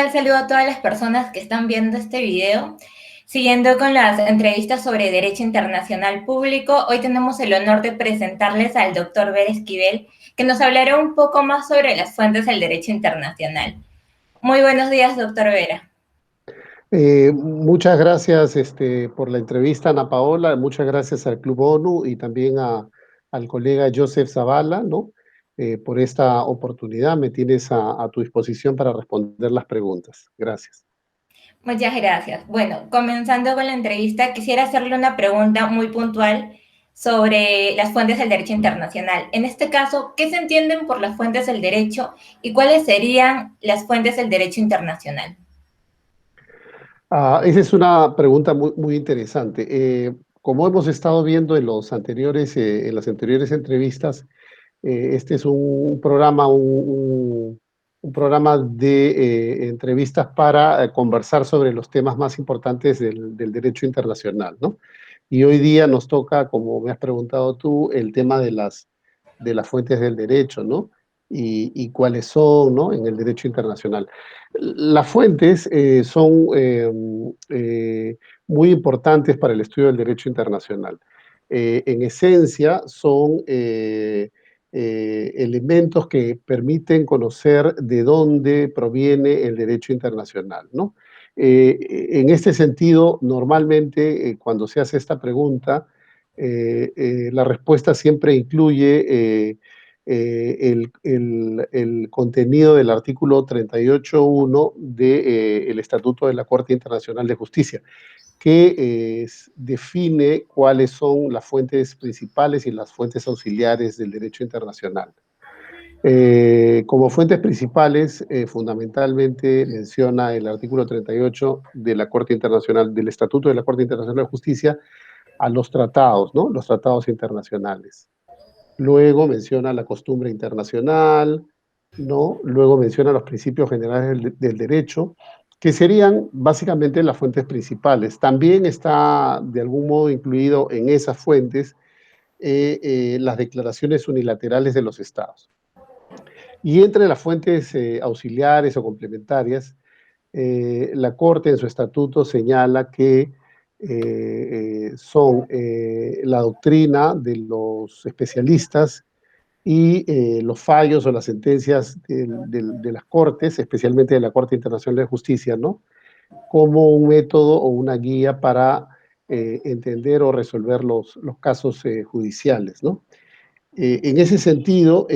tal? Saludo a todas las personas que están viendo este video. Siguiendo con las entrevistas sobre Derecho Internacional Público, hoy tenemos el honor de presentarles al doctor Vera Esquivel, que nos hablará un poco más sobre las fuentes del derecho internacional. Muy buenos días, doctor Vera. Muchas gracias por la entrevista, Ana Paola. Muchas gracias al Club ONU y también al colega Joseph Zavala, ¿no? Por esta oportunidad. Me tienes a tu disposición para responder las preguntas. Gracias. Muchas gracias. Bueno, comenzando con la entrevista, quisiera hacerle una pregunta muy puntual sobre las fuentes del derecho internacional. En este caso, ¿qué se entienden por las fuentes del derecho y cuáles serían las fuentes del derecho internacional? Esa es una pregunta muy interesante. Como hemos estado viendo en las anteriores entrevistas, este es un programa, un programa de entrevistas para conversar sobre los temas más importantes del derecho internacional, ¿no? Y hoy día nos toca, como me has preguntado tú, el tema de las fuentes del derecho, ¿no? Y cuáles son, ¿no? En el derecho internacional. Las fuentes son muy importantes para el estudio del derecho internacional. En esencia, son elementos que permiten conocer de dónde proviene el derecho internacional, ¿no? En este sentido, normalmente cuando se hace esta pregunta, la respuesta siempre incluye el contenido del artículo 38.1 del Estatuto de la Corte Internacional de Justicia, que define cuáles son las fuentes principales y las fuentes auxiliares del derecho internacional. Como fuentes principales, fundamentalmente menciona el artículo 38 de la Corte Internacional, del Estatuto de la Corte Internacional de Justicia, a los tratados, ¿no? Los tratados internacionales. Luego menciona la costumbre internacional, ¿no? Luego menciona los principios generales del derecho, que serían básicamente las fuentes principales. También está de algún modo incluido en esas fuentes las declaraciones unilaterales de los estados. Y entre las fuentes auxiliares o complementarias, la Corte en su estatuto señala que son la doctrina de los especialistas y los fallos o las sentencias de las Cortes, especialmente de la Corte Internacional de Justicia, ¿no? Como un método o una guía para entender o resolver los casos judiciales, ¿no? En ese sentido,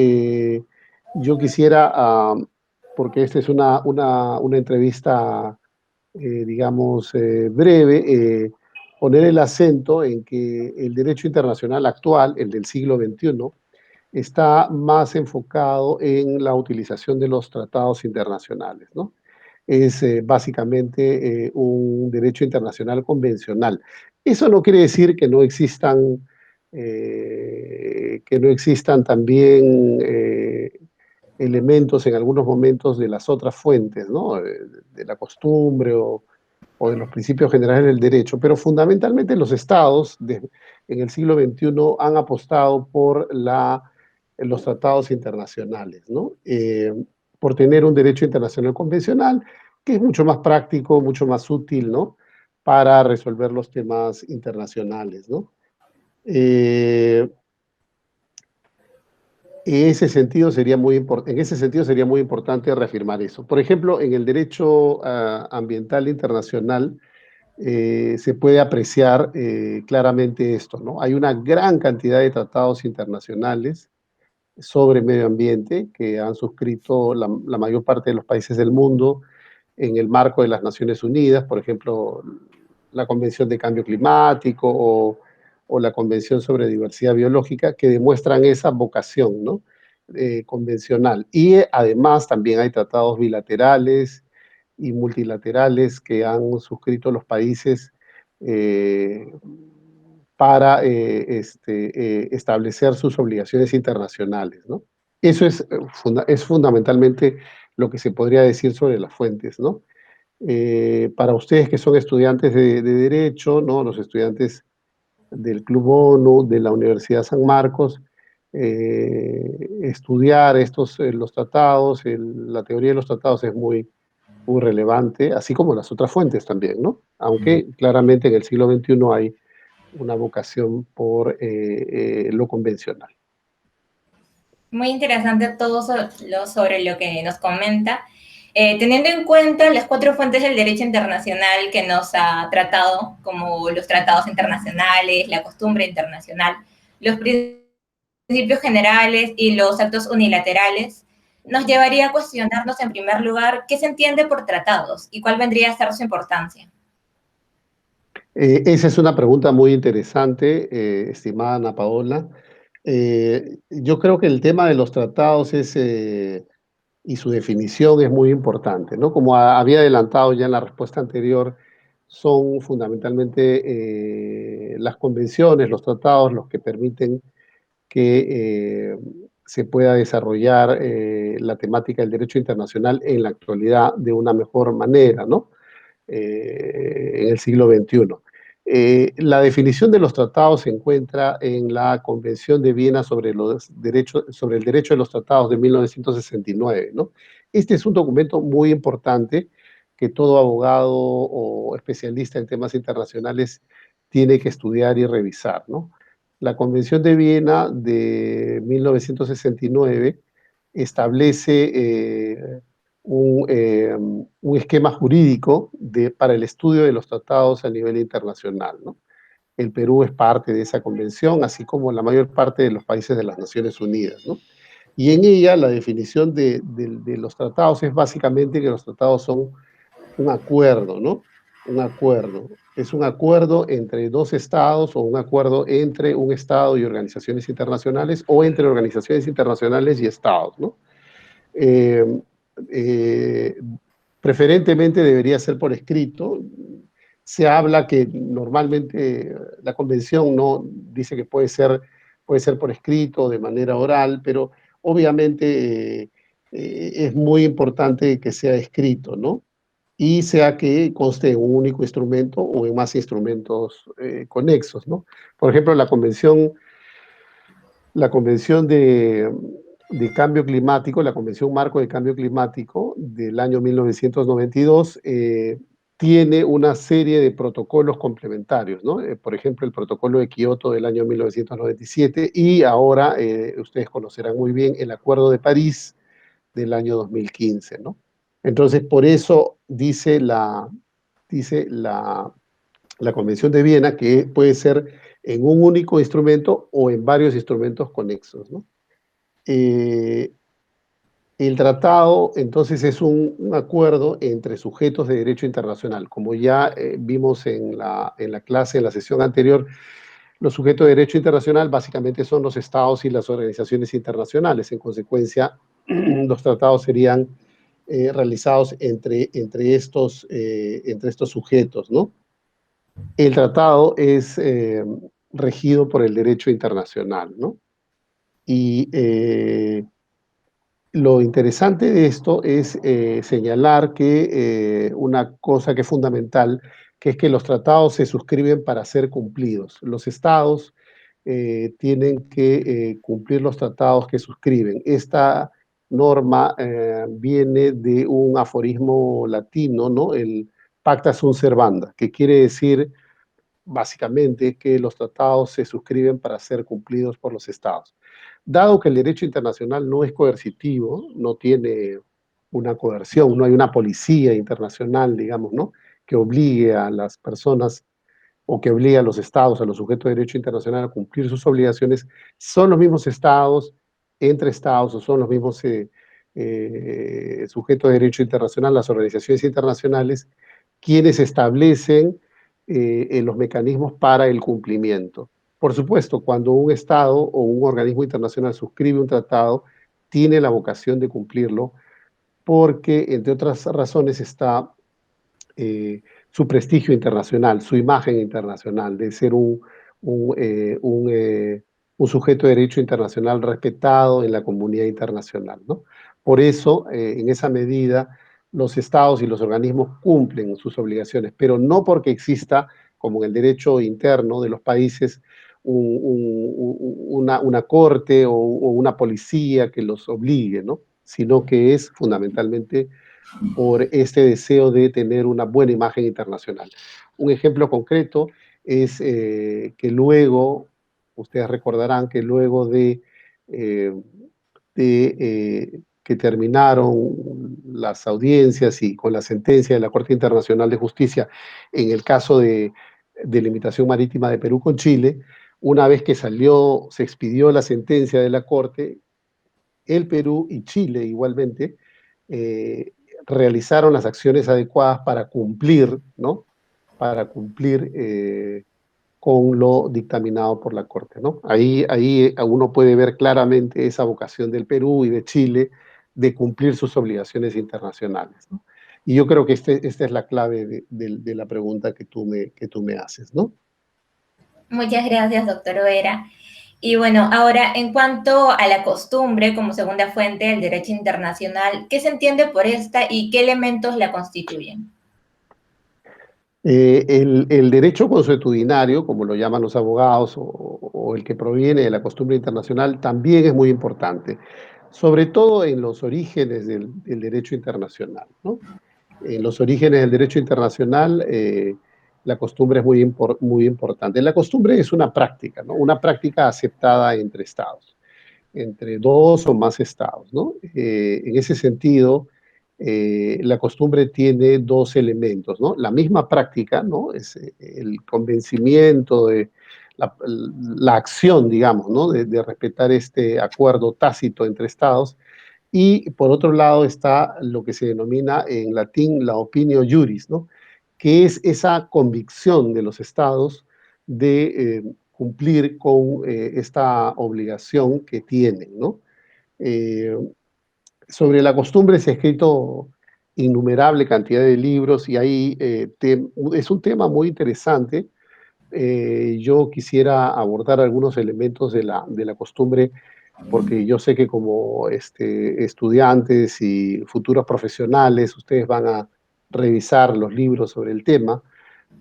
yo quisiera, porque esta es una entrevista, digamos, breve, poner el acento en que el derecho internacional actual, el del siglo XXI, está más enfocado en la utilización de los tratados internacionales, ¿no? Es básicamente un derecho internacional convencional. Eso no quiere decir que no existan también elementos en algunos momentos de las otras fuentes, ¿no? De la costumbre o de los principios generales del derecho, pero fundamentalmente los estados en el siglo XXI han apostado por los tratados internacionales, ¿no? Por tener un derecho internacional convencional que es mucho más práctico, mucho más útil, ¿no? Para resolver los temas internacionales, ¿no? En ese sentido sería muy importante reafirmar eso. Por ejemplo, en el derecho ambiental internacional se puede apreciar claramente esto, ¿no? Hay una gran cantidad de tratados internacionales sobre medio ambiente que han suscrito la mayor parte de los países del mundo en el marco de las Naciones Unidas, por ejemplo, la Convención de Cambio Climático o la Convención sobre Diversidad Biológica, que demuestran esa vocación, ¿no? Convencional. Y además también hay tratados bilaterales y multilaterales que han suscrito los países para establecer sus obligaciones internacionales, ¿no? Eso es fundamentalmente lo que se podría decir sobre las fuentes, ¿no? Para ustedes que son estudiantes de Derecho, ¿no? Los estudiantes del Club ONU, de la Universidad San Marcos, estudiar los tratados, la teoría de los tratados es muy relevante, así como las otras fuentes también, ¿no? Aunque claramente en el siglo XXI hay una vocación por lo convencional. Muy interesante todo sobre lo que nos comenta. Teniendo en cuenta las cuatro fuentes del derecho internacional que nos ha tratado, como los tratados internacionales, la costumbre internacional, los principios generales y los actos unilaterales, nos llevaría a cuestionarnos en primer lugar qué se entiende por tratados y cuál vendría a ser su importancia. Esa es una pregunta muy interesante, estimada Ana Paola. Yo creo que el tema de los tratados y su definición es muy importante, ¿no? Como había adelantado ya en la respuesta anterior, son fundamentalmente las convenciones, los tratados, los que permiten que se pueda desarrollar la temática del derecho internacional en la actualidad de una mejor manera, ¿no? En el siglo XXI. La definición de los tratados se encuentra en la Convención de Viena sobre el derecho de los tratados de 1969, ¿no? Este es un documento muy importante que todo abogado o especialista en temas internacionales tiene que estudiar y revisar, ¿no? La Convención de Viena de 1969 establece un esquema jurídico para el estudio de los tratados a nivel internacional, ¿no? El Perú es parte de esa convención, así como la mayor parte de los países de las Naciones Unidas, ¿no? Y en ella la definición de los tratados es básicamente que los tratados son un acuerdo, ¿no? Un acuerdo. Es un acuerdo entre dos estados o un acuerdo entre un estado y organizaciones internacionales o entre organizaciones internacionales y estados, ¿no? Eh, eh, Preferentemente debería ser por escrito. Se habla que normalmente la convención no dice que puede ser por escrito, de manera oral, pero obviamente es muy importante que sea escrito, ¿no? Y sea que conste en un único instrumento o en más instrumentos conexos, ¿no? Por ejemplo, la Convención de Cambio Climático, la Convención Marco de Cambio Climático del año 1992, tiene una serie de protocolos complementarios, ¿no? Por ejemplo, el protocolo de Kioto del año 1997 y ahora, ustedes conocerán muy bien, el Acuerdo de París del año 2015, ¿no? Entonces, por eso dice la Convención de Viena que puede ser en un único instrumento o en varios instrumentos conexos, ¿no? Eh, el tratado, entonces, es un acuerdo entre sujetos de derecho internacional. Como ya vimos en la clase, en la sesión anterior, los sujetos de derecho internacional básicamente son los estados y las organizaciones internacionales. En consecuencia, los tratados serían realizados entre estos sujetos, ¿no? El tratado es regido por el derecho internacional, ¿no? Y lo interesante de esto es señalar que una cosa que es fundamental, que es que los tratados se suscriben para ser cumplidos. Los estados tienen que cumplir los tratados que suscriben. Esta norma viene de un aforismo latino, ¿no? El pacta sunt servanda, que quiere decir básicamente que los tratados se suscriben para ser cumplidos por los estados. Dado que el derecho internacional no es coercitivo, no tiene una coerción, no hay una policía internacional, digamos, ¿no? Que obligue a las personas o que obligue a los estados, a los sujetos de derecho internacional a cumplir sus obligaciones, son los mismos estados, entre estados, o son los mismos sujetos de derecho internacional, las organizaciones internacionales, quienes establecen los mecanismos para el cumplimiento. Por supuesto, cuando un Estado o un organismo internacional suscribe un tratado, tiene la vocación de cumplirlo porque, entre otras razones, está su prestigio internacional, su imagen internacional, de ser un sujeto de derecho internacional respetado en la comunidad internacional, ¿no? Por eso, en esa medida, los estados y los organismos cumplen sus obligaciones, pero no porque exista, como en el derecho interno de los países, una corte o una policía que los obligue, ¿no? Sino que es fundamentalmente por este deseo de tener una buena imagen internacional. Un ejemplo concreto es que luego, ustedes recordarán que luego eh, que terminaron las audiencias y con la sentencia de la Corte Internacional de Justicia en el caso de limitación marítima de Perú con Chile, una vez que salió, se expidió la sentencia de la Corte, el Perú y Chile igualmente eh, realizaron las acciones adecuadas para cumplir, ¿no? Para cumplir con lo dictaminado por la Corte, ¿no? Ahí uno puede ver claramente esa vocación del Perú y de Chile de cumplir sus obligaciones internacionales, ¿no? Y yo creo que esta es la clave de la pregunta que tú me haces, ¿no? Muchas gracias, doctor Vera. Y bueno, ahora en cuanto a la costumbre como segunda fuente del derecho internacional, ¿qué se entiende por esta y qué elementos la constituyen? El derecho consuetudinario, como lo llaman los abogados, o el que proviene de la costumbre internacional, también es muy importante, sobre todo en los orígenes del derecho internacional, ¿no? En los orígenes del derecho internacional, la costumbre es muy importante. La costumbre es una práctica, ¿no? Una práctica aceptada entre estados, entre dos o más estados, ¿no? En ese sentido, la costumbre tiene dos elementos, ¿no? La misma práctica, ¿no? Es el convencimiento de la acción, digamos, ¿no? De respetar este acuerdo tácito entre estados. Y por otro lado está lo que se denomina en latín la opinio juris, ¿no? Que es esa convicción de los estados de cumplir con esta obligación que tienen, ¿no? Eh, Sobre la costumbre se ha escrito innumerable cantidad de libros y ahí es un tema muy interesante. Yo quisiera abordar algunos elementos de la costumbre porque yo sé que como estudiantes y futuros profesionales, ustedes van a revisar los libros sobre el tema,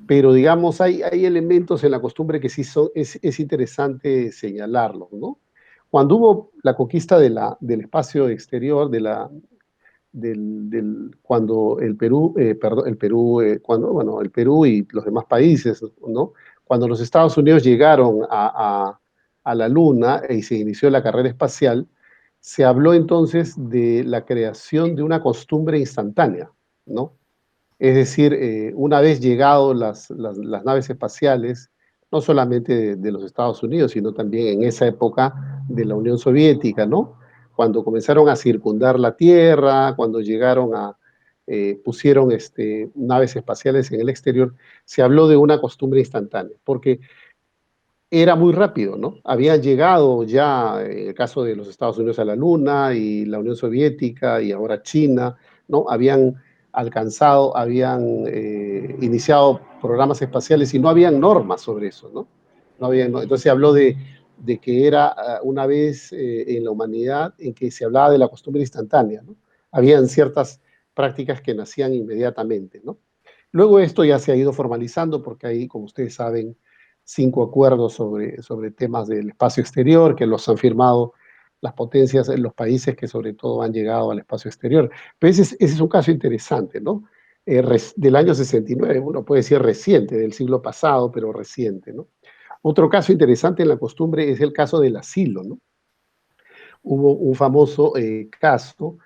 pero digamos, hay elementos en la costumbre que sí es interesante señalarlos, ¿no? Cuando hubo la conquista del espacio exterior, cuando el Perú, perdón, el Perú, cuando, bueno, el Perú y los demás países, ¿no? Cuando los Estados Unidos llegaron a la Luna y se inició la carrera espacial, se habló entonces de la creación de una costumbre instantánea, ¿no? Es decir, una vez llegado las naves espaciales, no solamente de los Estados Unidos, sino también en esa época de la Unión Soviética, ¿no? Cuando comenzaron a circundar la Tierra, cuando llegaron pusieron naves espaciales en el exterior, se habló de una costumbre instantánea, porque era muy rápido, ¿no? Habían llegado ya, en el caso de los Estados Unidos, a la Luna y la Unión Soviética y ahora China, ¿no? Habían alcanzado, habían iniciado programas espaciales y no habían normas sobre eso, ¿no? Entonces se habló de que era una vez en la humanidad en que se hablaba de la costumbre instantánea, ¿no? Habían ciertas prácticas que nacían inmediatamente, ¿no? Luego esto ya se ha ido formalizando porque hay, como ustedes saben, 5 acuerdos sobre temas del espacio exterior que los han firmado las potencias en los países que sobre todo han llegado al espacio exterior. Pero ese es un caso interesante, ¿no? Del año 69, uno puede decir reciente, del siglo pasado, pero reciente, ¿no? Otro caso interesante en la costumbre es el caso del asilo, ¿no? Hubo un famoso caso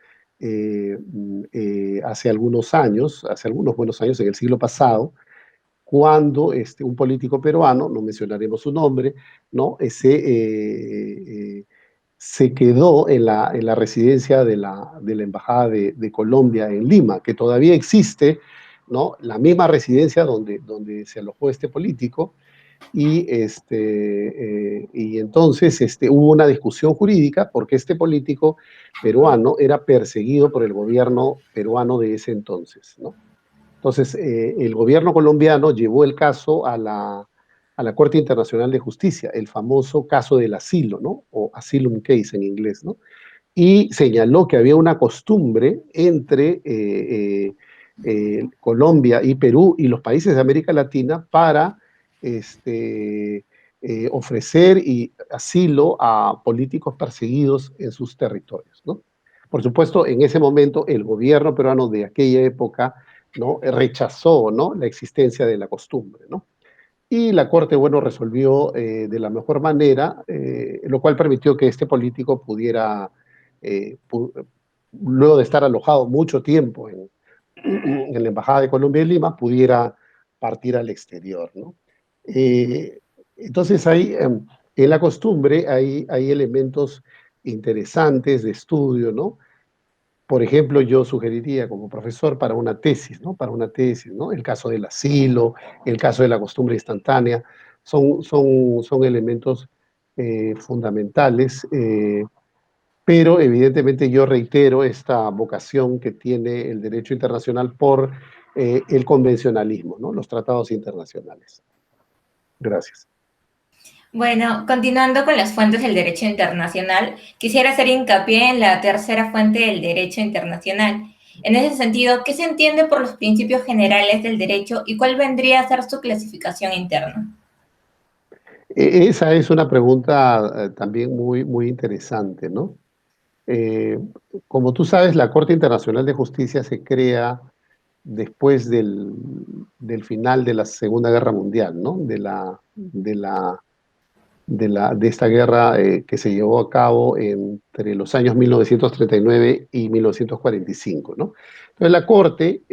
hace algunos años, hace algunos buenos años, en el siglo pasado, cuando un político peruano, no mencionaremos su nombre, ¿no? Se quedó en la residencia de la Embajada de Colombia en Lima, que todavía existe, ¿no? La misma residencia donde se alojó este político, y entonces hubo una discusión jurídica porque este político peruano era perseguido por el gobierno peruano de ese entonces, ¿no? Entonces, el gobierno colombiano llevó el caso a la Corte Internacional de Justicia, el famoso caso del asilo, ¿no? O asylum case en inglés, ¿no? Y señaló que había una costumbre entre Colombia y Perú y los países de América Latina para ofrecer asilo a políticos perseguidos en sus territorios, ¿no? Por supuesto, en ese momento el gobierno peruano de aquella época, ¿no?, rechazó, ¿no?, la existencia de la costumbre, ¿no? Y la Corte, bueno, resolvió de la mejor manera, lo cual permitió que este político pudiera, eh, pu- luego de estar alojado mucho tiempo en la Embajada de Colombia en Lima, pudiera partir al exterior, ¿no? Eh, entonces, en la costumbre hay elementos interesantes de estudio, ¿no? Por ejemplo, yo sugeriría como profesor para una tesis, ¿no? Para una tesis, ¿no? El caso del asilo, el caso de la costumbre instantánea, son elementos fundamentales, pero evidentemente yo reitero esta vocación que tiene el derecho internacional por el convencionalismo, ¿no? Los tratados internacionales. Gracias. Bueno, continuando con las fuentes del derecho internacional, quisiera hacer hincapié en la tercera fuente del derecho internacional. En ese sentido, ¿qué se entiende por los principios generales del derecho y cuál vendría a ser su clasificación interna? Esa es una pregunta también muy interesante, ¿no? Eh, Como tú sabes, la Corte Internacional de Justicia se crea después del final de la Segunda Guerra Mundial, ¿no? De esta guerra que se llevó a cabo entre los años 1939 y 1945, ¿no? Entonces la Corte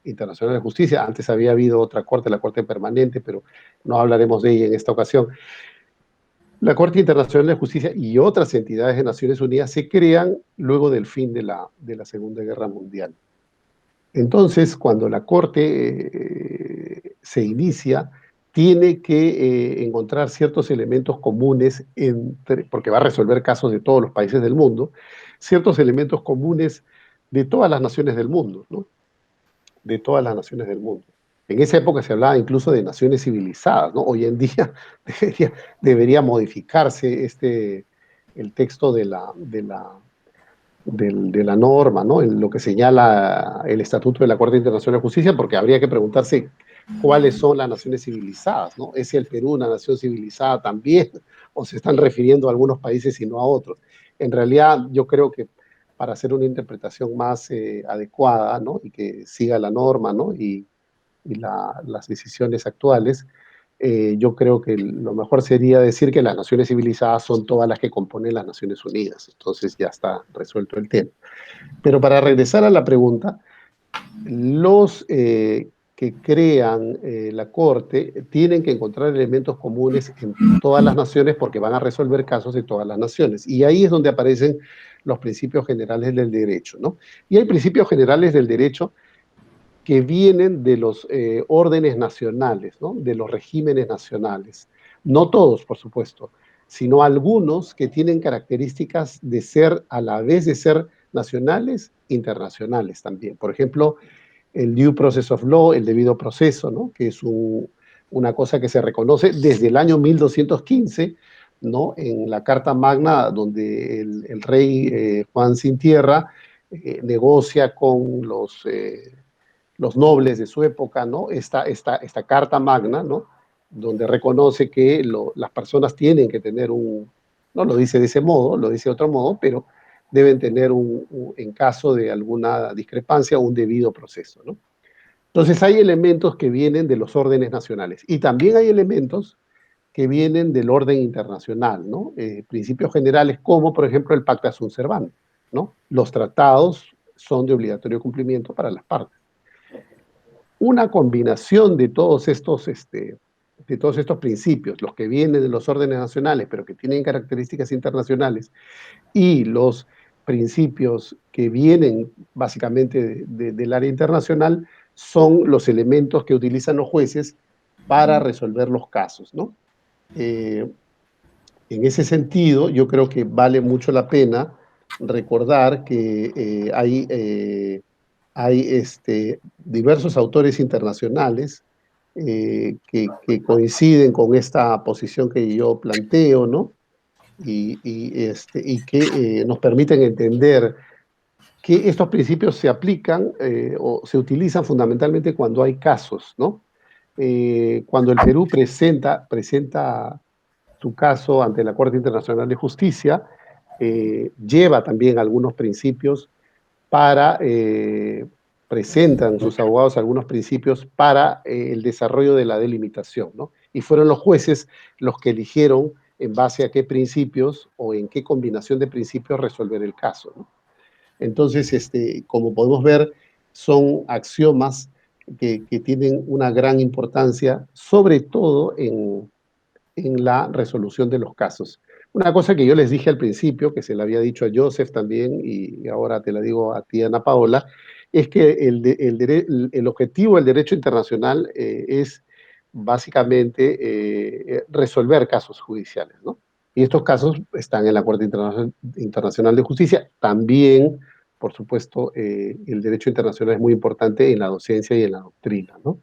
Internacional de Justicia, antes había habido otra corte, la Corte Permanente, pero no hablaremos de ella en esta ocasión. La Corte Internacional de Justicia y otras entidades de Naciones Unidas se crean luego del fin de la Segunda Guerra Mundial. Entonces, cuando la Corte se inicia, tiene que encontrar ciertos elementos comunes, porque va a resolver casos de todos los países del mundo, ciertos elementos comunes de todas las naciones del mundo, ¿no? De todas las naciones del mundo. En esa época se hablaba incluso de naciones civilizadas, ¿no? Hoy en día debería modificarse el texto de la norma, ¿no? En lo que señala el Estatuto de la Corte Internacional de Justicia, porque habría que preguntarse cuáles son las naciones civilizadas, ¿no? ¿Es el Perú una nación civilizada también? ¿O se están refiriendo a algunos países y no a otros? En realidad, yo creo que para hacer una interpretación más adecuada, ¿no?, y que siga la norma, ¿no?, y las decisiones actuales, yo creo que lo mejor sería decir que las naciones civilizadas son todas las que componen las Naciones Unidas. Entonces ya está resuelto el tema. Pero para regresar a la pregunta, los que crean la Corte tienen que encontrar elementos comunes en todas las naciones porque van a resolver casos de todas las naciones. Y ahí es donde aparecen los principios generales del derecho, ¿no? Y hay principios generales del derecho que vienen de los órdenes nacionales, ¿no?, de los regímenes nacionales. No todos, por supuesto, sino algunos que tienen características de ser, a la vez de ser nacionales, internacionales también. Por ejemplo, el due process of law, el debido proceso, ¿no?, que es una cosa que se reconoce desde el año 1215, ¿no?, en la Carta Magna, donde el rey Juan Sin Tierra negocia con los nobles de su época, ¿no? Esta Carta Magna, ¿no?, donde reconoce que las personas tienen que tener no lo dice de ese modo, lo dice de otro modo, pero deben tener en caso de alguna discrepancia, un debido proceso, ¿no? Entonces hay elementos que vienen de los órdenes nacionales y también hay elementos que vienen del orden internacional, ¿no? Principios generales como, por ejemplo, el Pacta Sunt Servanda, ¿no? Los tratados son de obligatorio cumplimiento para las partes. Una combinación de todos estos principios, los que vienen de los órdenes nacionales, pero que tienen características internacionales, y los principios que vienen básicamente del área internacional, son los elementos que utilizan los jueces para resolver los casos, ¿no? Eh, en ese sentido, yo creo que vale mucho la pena recordar que hay diversos autores internacionales que coinciden con esta posición que yo planteo, ¿no? Y que nos permiten entender que estos principios se aplican o se utilizan fundamentalmente cuando hay casos, ¿no? Cuando el Perú presenta su caso ante la Corte Internacional de Justicia, lleva también algunos principios para, presentan sus abogados algunos principios para el desarrollo de la delimitación, ¿no? Y fueron los jueces los que eligieron en base a qué principios o en qué combinación de principios resolver el caso, ¿no? Entonces, como podemos ver, son axiomas que tienen una gran importancia, sobre todo en la resolución de los casos. Una cosa que yo les dije al principio, que se la había dicho a Joseph también, y ahora te la digo a ti, Ana Paola, es que el objetivo del derecho internacional es básicamente resolver casos judiciales, ¿no? Y estos casos están en la Corte Internacional de Justicia. También, por supuesto, el derecho internacional es muy importante en la docencia y en la doctrina, ¿no?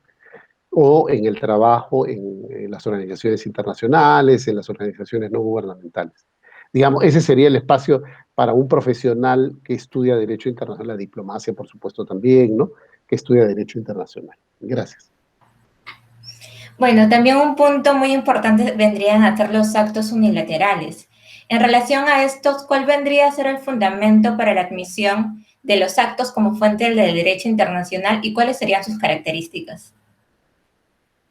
O en el trabajo en las organizaciones internacionales, en las organizaciones no gubernamentales. Digamos, ese sería el espacio para un profesional que estudia Derecho Internacional, la diplomacia, por supuesto, también, ¿no? Que estudia Derecho Internacional. Gracias. Bueno, también un punto muy importante vendrían a ser los actos unilaterales. En relación a estos, ¿cuál vendría a ser el fundamento para la admisión de los actos como fuente del derecho internacional y cuáles serían sus características?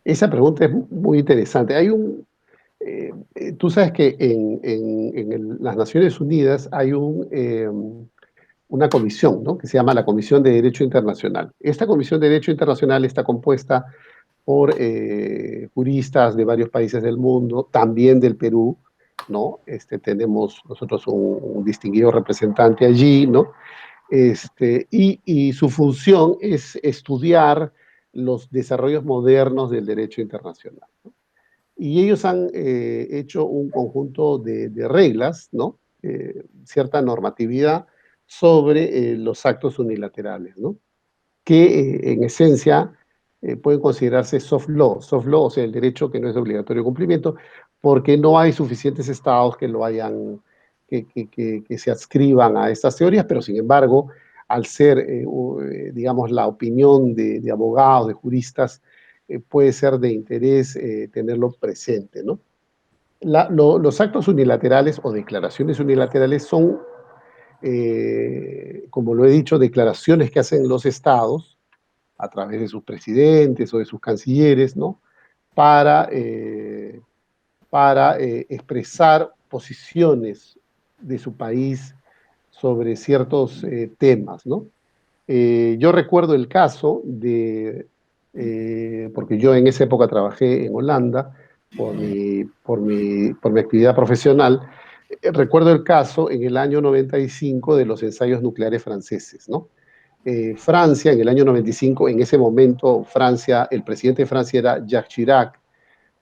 Esa pregunta es muy interesante. Tú sabes que las Naciones Unidas hay una comisión, ¿no? Que se llama la Comisión de Derecho Internacional. Esta Comisión de Derecho Internacional está compuesta por juristas de varios países del mundo, también del Perú, ¿no? Tenemos nosotros un distinguido representante allí, ¿no? Y su función es estudiar los desarrollos modernos del derecho internacional, ¿no? Y ellos han hecho un conjunto de reglas, ¿no? Cierta normatividad sobre los actos unilaterales, ¿no? Que en esencia pueden considerarse soft law, o sea, el derecho que no es de obligatorio cumplimiento, porque no hay suficientes estados que lo hayan, que se adscriban a estas teorías, pero sin embargo, al ser, digamos, la opinión de abogados, de juristas, puede ser de interés tenerlo presente, ¿no? Los actos unilaterales o declaraciones unilaterales son, como lo he dicho, declaraciones que hacen los estados a través de sus presidentes o de sus cancilleres, ¿no? Para, expresar posiciones de su país sobre ciertos temas, ¿no? Yo recuerdo el caso porque yo en esa época trabajé en Holanda por mi actividad profesional, recuerdo el caso en el año 95 de los ensayos nucleares franceses, ¿no? Francia, en el año 95, en ese momento, Francia, el presidente de Francia era Jacques Chirac,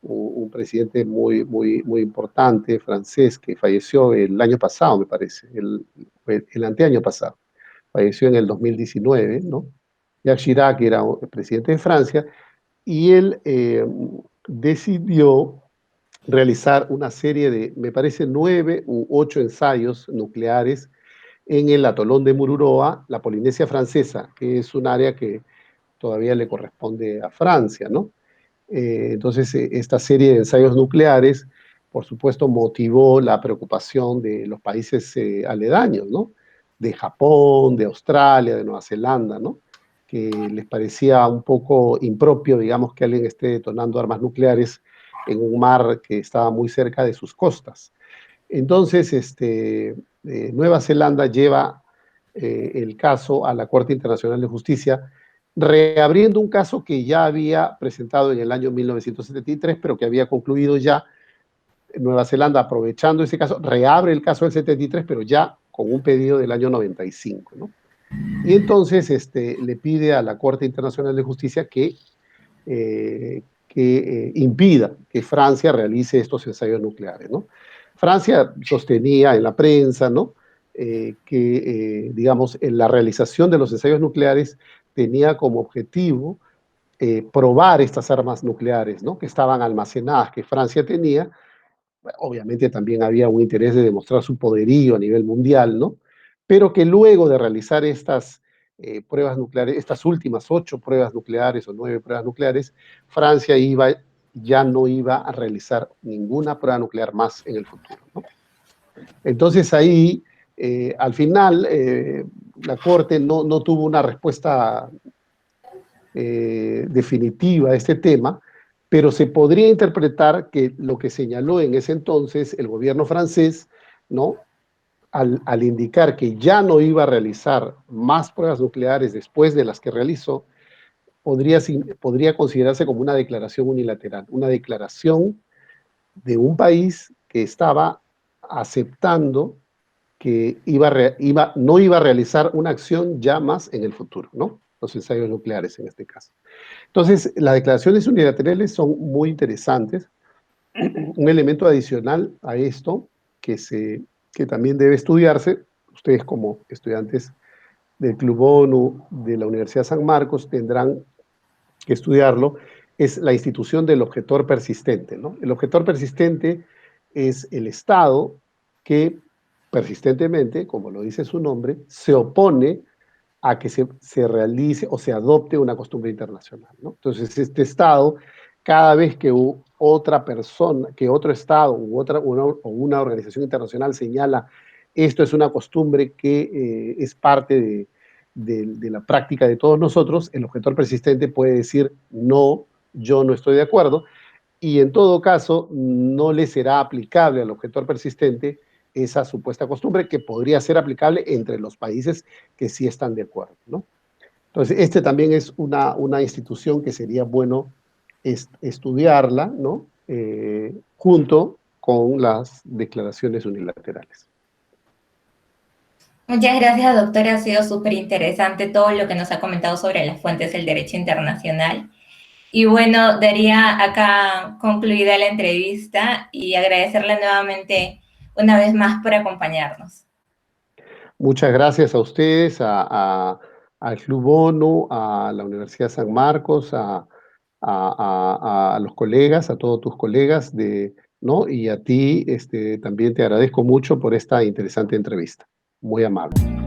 un presidente muy, muy, muy importante francés que falleció el año pasado, me parece, el anteaño pasado, falleció en el 2019, ¿no? Jacques Chirac era el presidente de Francia y él decidió realizar una serie de, me parece, 9 u 8 ensayos nucleares en el atolón de Mururoa, la Polinesia Francesa, que es un área que todavía le corresponde a Francia, ¿no? Entonces, esta serie de ensayos nucleares, por supuesto, motivó la preocupación de los países aledaños, ¿no? De Japón, de Australia, de Nueva Zelanda, ¿no? Que les parecía un poco impropio, digamos, que alguien esté detonando armas nucleares en un mar que estaba muy cerca de sus costas. Entonces, Nueva Zelanda lleva el caso a la Corte Internacional de Justicia, reabriendo un caso que ya había presentado en el año 1973, pero que había concluido ya. Nueva Zelanda, aprovechando ese caso, reabre el caso del 73, pero ya con un pedido del año 95, ¿no? Y entonces le pide a la Corte Internacional de Justicia que impida que Francia realice estos ensayos nucleares, ¿no? Francia sostenía en la prensa, ¿no? Digamos, en la realización de los ensayos nucleares tenía como objetivo probar estas armas nucleares, ¿no? Que estaban almacenadas, que Francia tenía. Obviamente también había un interés de demostrar su poderío a nivel mundial, ¿no? Pero que luego de realizar estas pruebas nucleares, estas últimas 8 pruebas nucleares o 9 pruebas nucleares, Francia ya no iba a realizar ninguna prueba nuclear más en el futuro, ¿no? Entonces ahí, al final, la Corte no tuvo una respuesta definitiva a este tema, pero se podría interpretar que lo que señaló en ese entonces el gobierno francés, ¿no? Al indicar que ya no iba a realizar más pruebas nucleares después de las que realizó, podría considerarse como una declaración unilateral, una declaración de un país que estaba aceptando que no iba a realizar una acción ya más en el futuro, ¿no? Los ensayos nucleares en este caso. Entonces, las declaraciones unilaterales son muy interesantes. Un elemento adicional a esto que también debe estudiarse, ustedes como estudiantes del Club ONU de la Universidad San Marcos tendrán que estudiarlo, es la institución del objetor persistente, ¿no? El objetor persistente es el Estado que persistentemente, como lo dice su nombre, se opone a que se realice o se adopte una costumbre internacional, ¿no? Entonces, este Estado, cada vez que otra persona, que otro Estado una organización internacional señala esto es una costumbre que es parte de la práctica de todos nosotros, el objetor persistente puede decir no, yo no estoy de acuerdo, y en todo caso no le será aplicable al objetor persistente esa supuesta costumbre que podría ser aplicable entre los países que sí están de acuerdo, ¿no? Entonces, este también es una institución que sería bueno estudiarla, ¿no? Junto con las declaraciones unilaterales. Muchas gracias, doctora. Ha sido súper interesante todo lo que nos ha comentado sobre las fuentes del derecho internacional. Y bueno, daría acá concluida la entrevista y agradecerle nuevamente una vez más por acompañarnos. Muchas gracias a ustedes, al Club ONU, a la Universidad San Marcos, a los colegas, a todos tus colegas, ¿no? Y a ti también te agradezco mucho por esta interesante entrevista. Muy amable.